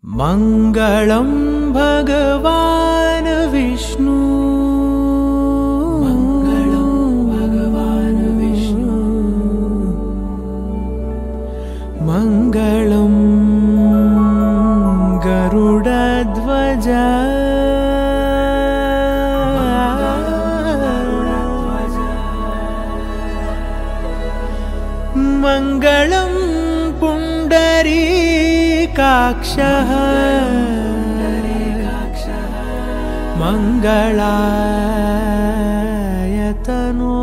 मंगलं भगवान विष्णु मंगलं भगवान विष्णु मंगलं गरुडध्वज मंगलं पुण्डरीकाक्षः मंगलाय तनो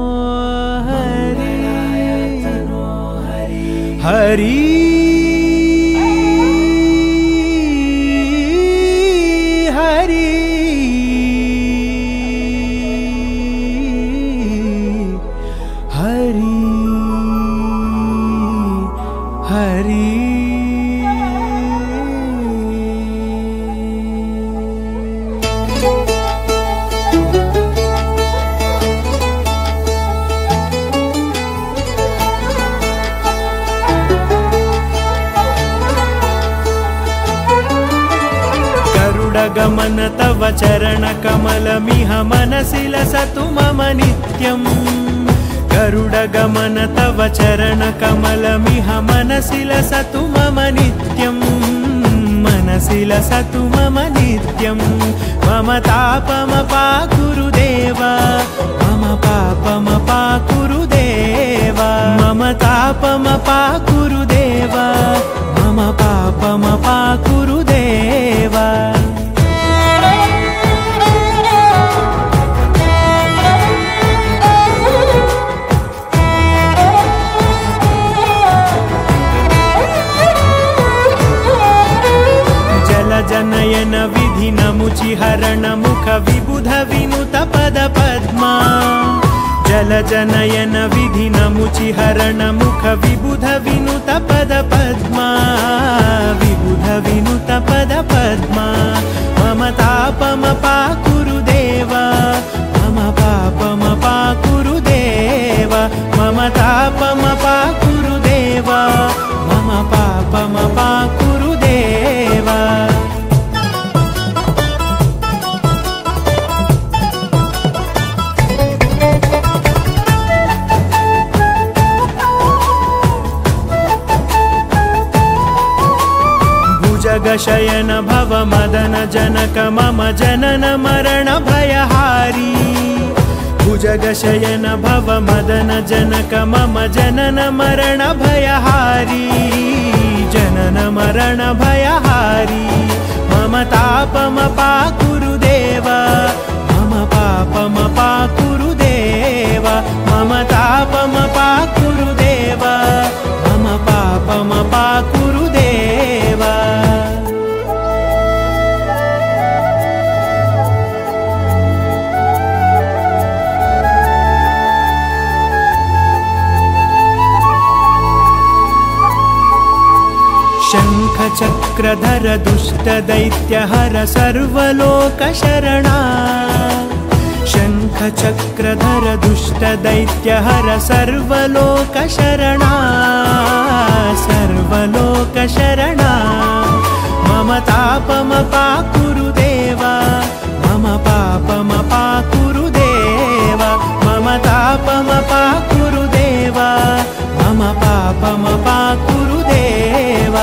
हरि हरि हरि हरि हरि गरुडगमन तव चरणकमलमिह मनसि लसतु मम नित्यम् गरुडगमन तव चरणकमलमिह मनसि लसतु मम नित्यम् मनसि लसतु मम नित्यम् मम तापमपाकुरु देव मम पापमपाकुरु देव मम तापमपाकुरु देव मम पापमपाकुरु देव जनयन विधि नमुचिहरण मुख विबुध विनुत पद पद्मा जल जनयन विधि नमुचिहरण मुख विबुध विनुत पद पद्मा विबुध विनुत पद पद्मा मम तापमपाकुरु देव मम पापमपाकुरु देव मम तापमपाकुरु देव मम पापमपाकुरु देव जगशयन भव मदन जनक मम जनन मरण भयहारी भुजगशयन भव मदन जनक मम जनन मरण भयहारी जनन मरण भयहारी मम तापमपाकुरु देव मम पापमपाकुरु देव मम तापमपाकुरु देव मम पापमपाकुरु देव शंख चक्रधर दुष्ट दैत्यहर सर्वलोकशरणा शंख चक्रधर दुष्ट दैत्यहर सर्वलोकशरणा सर्वलोकशरणा मम तापमपाकुरु देव मम पापमपाकुरु देव मम तापमपाकुरु देव मम पापमपाकुरु देव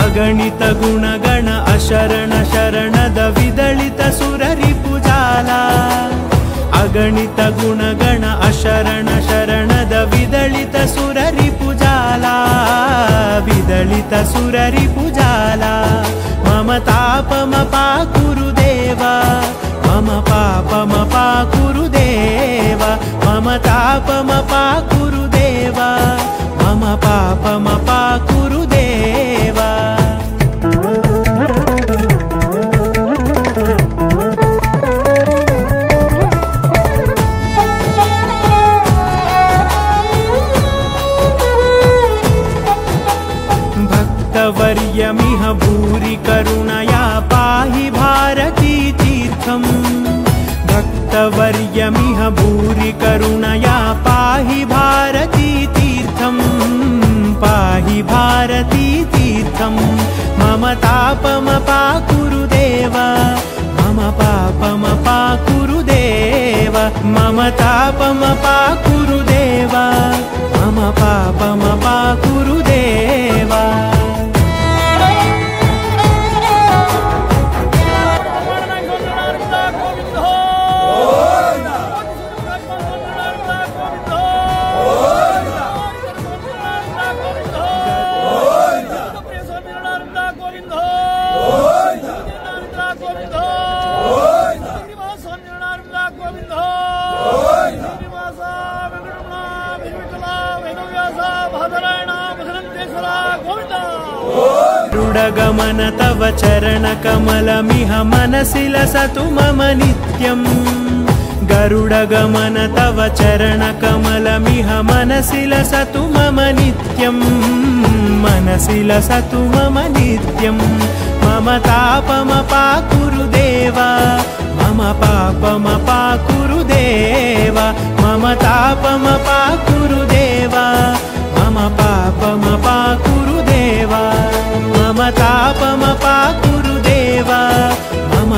अगणित गुणगण अशरण शरणद विदलित सुररिपुजाला अगणित गुणगण अशरण शरणद विदलित सुररिपुजाला विदलित सुररिपुजाला मम तापमपाकुरु देव मम पापमपाकुरु देव मम तापमपाकुरु देव मम पापमपाकुरु देव भक्तवर्यमिह भूरि करुणया पाहि पाकुरु देवा मम पाकुरु देवा गरुडगमन तव चरणकमलमिह मनसि लसतु मम नित्यम् गरुडगमन तव चरणकमलमिह मनसि लसतु मम नित्यम् मनसि लसतु मम नित्यम् मम तापमपाकुरु देवा मम पापमपाकुरु देवा मम तापमपाकुरु देवा मम पापमपाकुरु देवा मम तापमपाकुरु देवा मम